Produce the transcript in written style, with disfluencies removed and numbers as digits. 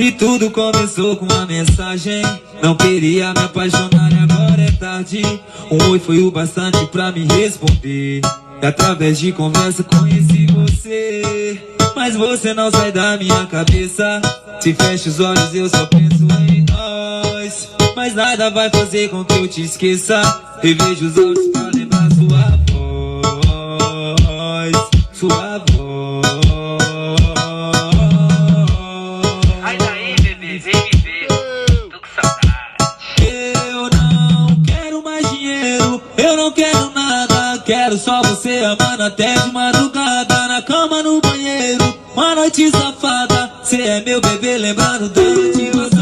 E tudo começou com uma mensagem. Não queria me apaixonar e agora é tarde. Um oi foi o bastante pra me responder. E através de conversa conheci você. Mas você não sai da minha cabeça. Se fecha os olhos eu só penso em nós. Mas nada vai fazer com que eu te esqueça. Revejo os olhos pra lembrar sua voz. Sua voz. Sai daí, bebê, vem me ver. Tô com saudade. Eu não quero mais dinheiro, eu não quero nada. Quero só você amando até de madrugada. Na cama, no banheiro, uma noite safada. Cê é meu bebê, lembrando da motivação.